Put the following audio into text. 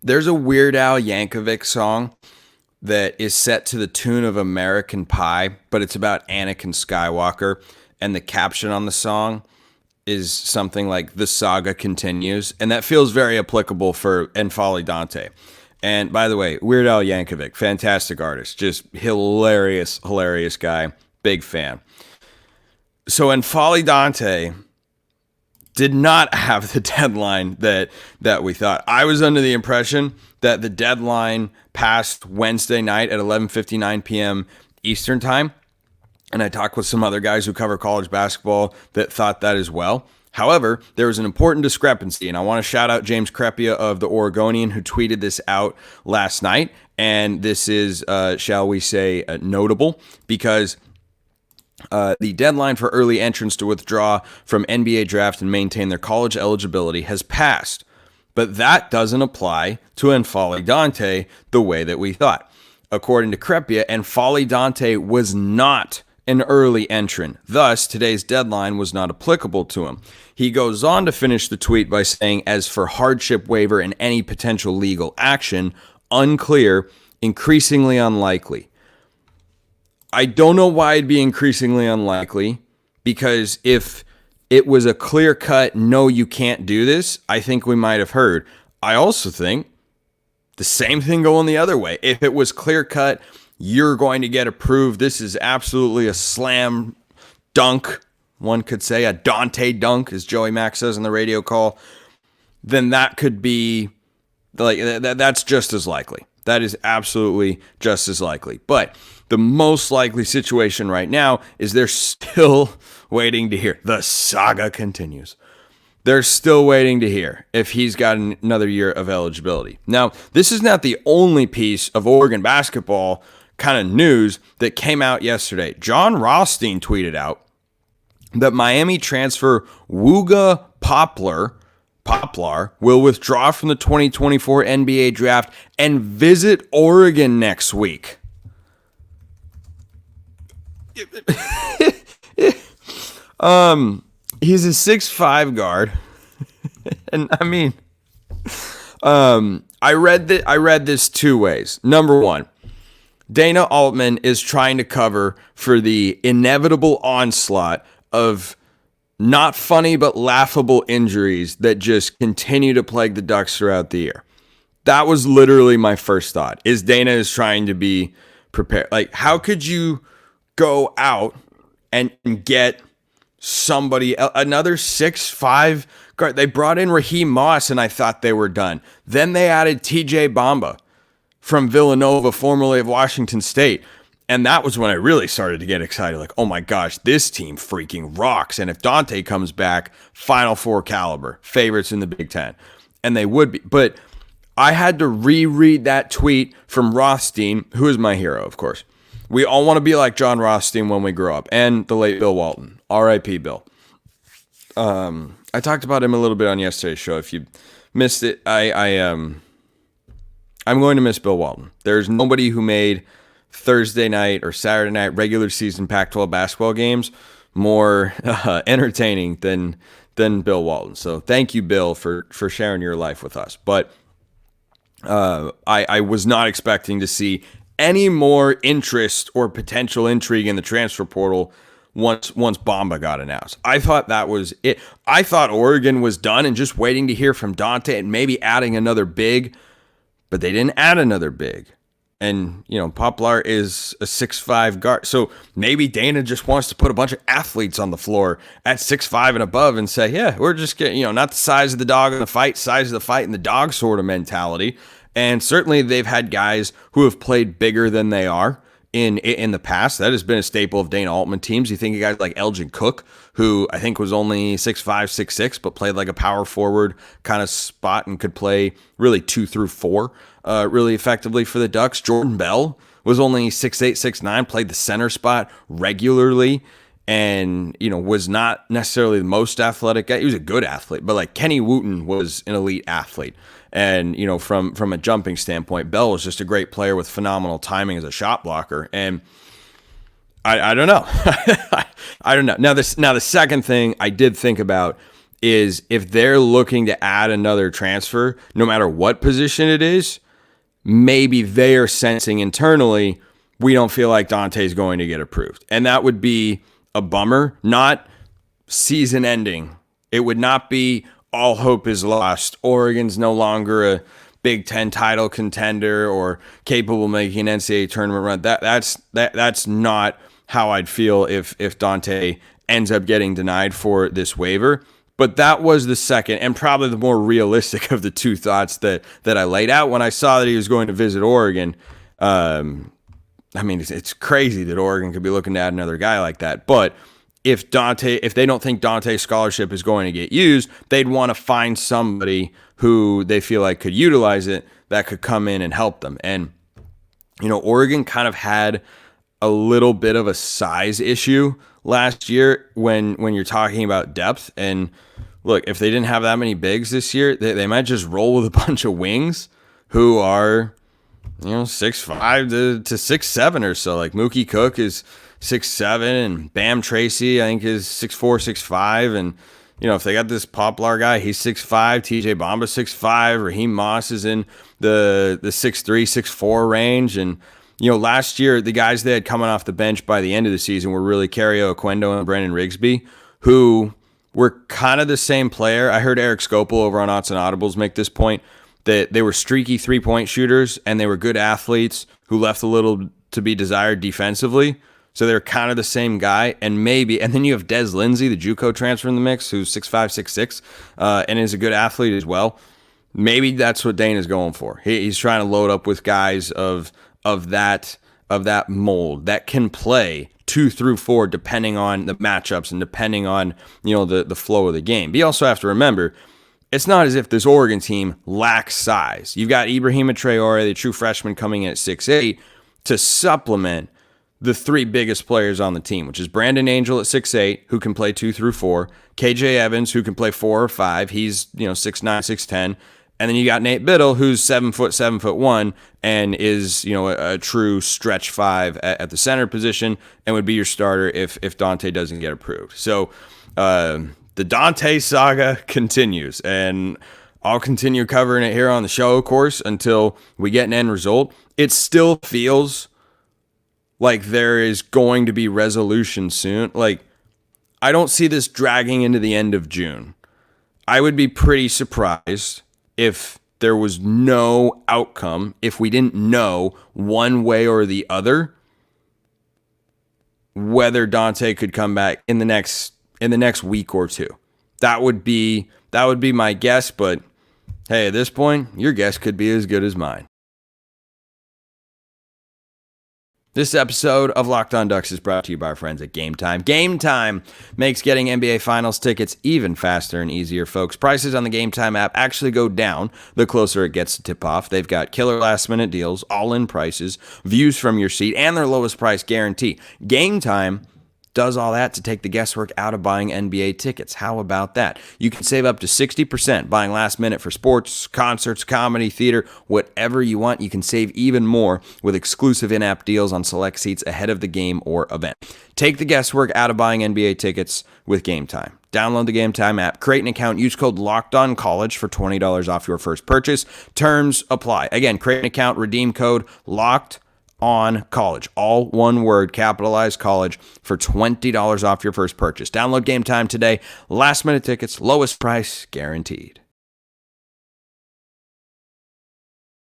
There's a Weird Al Yankovic song that is set to the tune of American Pie, but it's about Anakin Skywalker, and the caption on the song is something like "The saga continues," and that feels very applicable for N'Faly Dante. And by the way, Weird Al Yankovic, fantastic artist, just hilarious, hilarious guy, big fan. So N'Faly Dante did not have the deadline that we thought. I was under the impression that the deadline passed Wednesday night at 11:59 p.m. Eastern time, and I talked with some other guys who cover college basketball that thought that as well. However, there was an important discrepancy, and I want to shout out James Crepia of the Oregonian who tweeted this out last night. And this is, shall we say, notable because the deadline for early entrants to withdraw from NBA draft and maintain their college eligibility has passed. But that doesn't apply to N'Faly Dante the way that we thought. According to Crepia, N'Faly Dante was not an early entrant. Thus, today's deadline was not applicable to him. He goes on to finish the tweet by saying, as for hardship waiver and any potential legal action, unclear, increasingly unlikely. I don't know why it'd be increasingly unlikely, because if it was a clear cut, no, you can't do this, I think we might have heard. I also think the same thing going the other way. If it was clear cut, you're going to get approved, this is absolutely a slam dunk, one could say a Dante dunk, as Joey Mack says in the radio call, then that could be like that's just as likely. That is absolutely just as likely. But the most likely situation right now is they're still waiting to hear. The saga continues. They're still waiting to hear if he's got another year of eligibility. Now, this is not the only piece of Oregon basketball kind of news that came out yesterday. John Rothstein tweeted out that Miami transfer Wooga Poplar will withdraw from the 2024 NBA draft and visit Oregon next week. He's a 6'5" guard. And I mean, I read this two ways. Number one, Dana Altman is trying to cover for the inevitable onslaught of not funny but laughable injuries that just continue to plague the Ducks throughout the year. That was literally my first thought, is Dana is trying to be prepared. Like, how could you go out and get somebody, another 6'5" guard? They brought in Raheem Moss, and I thought they were done. Then they added TJ Bamba from Villanova, formerly of Washington State. And that was when I really started to get excited. Like, oh my gosh, this team freaking rocks. And if Dante comes back, Final Four caliber, favorites in the Big Ten. And they would be. But I had to reread that tweet from Rothstein, who is my hero, of course. We all want to be like John Rothstein when we grow up. And the late Bill Walton. R.I.P. Bill. I talked about him a little bit on yesterday's show. If you missed it, I'm going to miss Bill Walton. There's nobody who made Thursday night or Saturday night regular season Pac-12 basketball games more entertaining than Bill Walton. So thank you, Bill, for sharing your life with us. But I was not expecting to see any more interest or potential intrigue in the transfer portal once Bamba got announced. I thought that was it. I thought Oregon was done and just waiting to hear from Dante and maybe adding another big, but they didn't add another big. And, you know, Poplar is a 6'5" guard. So maybe Dana just wants to put a bunch of athletes on the floor at 6'5" and above and say, yeah, we're just getting, not the size of the dog in the fight, size of the fight and the dog sort of mentality. And certainly they've had guys who have played bigger than they are in the past. That has been a staple of Dana Altman teams. You think of guys like Elgin Cook, who I think was only 6'5", 6'6", but played like a power forward kind of spot and could play really 2 through 4 really effectively for the Ducks. Jordan Bell was only 6'8", 6'9", played the center spot regularly and, was not necessarily the most athletic guy. He was a good athlete, but like Kenny Wooten was an elite athlete. And, from a jumping standpoint, Bell was just a great player with phenomenal timing as a shot blocker. And I don't know. I don't know. Now the second thing I did think about is if they're looking to add another transfer, no matter what position it is, maybe they are sensing internally, we don't feel like Dante's going to get approved. And that would be a bummer, not season ending. It would not be all hope is lost. Oregon's no longer a Big Ten title contender or capable of making an NCAA tournament run. That's not how I'd feel if Dante ends up getting denied for this waiver. But that was the second and probably the more realistic of the two thoughts that I laid out when I saw that he was going to visit Oregon. I mean, it's crazy that Oregon could be looking to add another guy like that. But if they don't think Dante's scholarship is going to get used, they'd want to find somebody who they feel like could utilize it that could come in and help them. And, Oregon kind of had a little bit of a size issue last year when you're talking about depth. And look, if they didn't have that many bigs this year, they might just roll with a bunch of wings who are, 6'5" to 6'7" or so. Like Mookie Cook is 6'7", and Bam Tracy, I think, is 6'4", 6'5", and if they got this Poplar guy, he's 6'5", TJ Bamba 6'5", Raheem Moss is in the 6'3", 6'4" range, and last year the guys they had coming off the bench by the end of the season were really Cario Oquendo and Brandon Rigsby, who were kind of the same player. I heard Eric Scopel over on Odds and Audibles make this point that they were streaky 3-point shooters and they were good athletes who left a little to be desired defensively. So they're kind of the same guy, and then you have Des Lindsey, the JUCO transfer in the mix, who's 6'5", 6'6", and is a good athlete as well. Maybe that's what Dane is going for. He's trying to load up with guys of that mold that can play 2 through 4, depending on the matchups and depending on the flow of the game. But you also have to remember, it's not as if this Oregon team lacks size. You've got Ibrahima Traore, the true freshman, coming in at 6'8", to supplement the 3 biggest players on the team, which is Brandon Angel at 6'8", who can play 2 through 4, KJ Evans, who can play 4 or 5, he's 6'9", 6'10", and then you got Nate Biddle, who's 7 foot, 7'1", and is a true stretch 5 at the center position, and would be your starter if Dante doesn't get approved. So the Dante saga continues, and I'll continue covering it here on the show, of course, until we get an end result. It still feels like there is going to be resolution soon. Like, I don't see this dragging into the end of June. I would be pretty surprised if there was no outcome, if we didn't know one way or the other whether Dante could come back in the next week or two. That would be my guess, but hey, at this point, your guess could be as good as mine. This episode of Locked On Ducks is brought to you by our friends at Game Time. Game Time makes getting NBA Finals tickets even faster and easier, folks. Prices on the Game Time app actually go down the closer it gets to tip-off. They've got killer last-minute deals, all-in prices, views from your seat, and their lowest price guarantee. Game Time does all that to take the guesswork out of buying NBA tickets. How about that? You can save up to 60% buying last minute for sports, concerts, comedy, theater, whatever you want. You can save even more with exclusive in-app deals on select seats ahead of the game or event. Take the guesswork out of buying NBA tickets with Game Time. Download the Game Time app, create an account, use code LOCKEDONCollege for $20 off your first purchase. Terms apply. Again, create an account, redeem code LOCKEDONCollege, all one word, capitalized college, for $20 off your first purchase. Download Game Time today. Last minute tickets, lowest price guaranteed.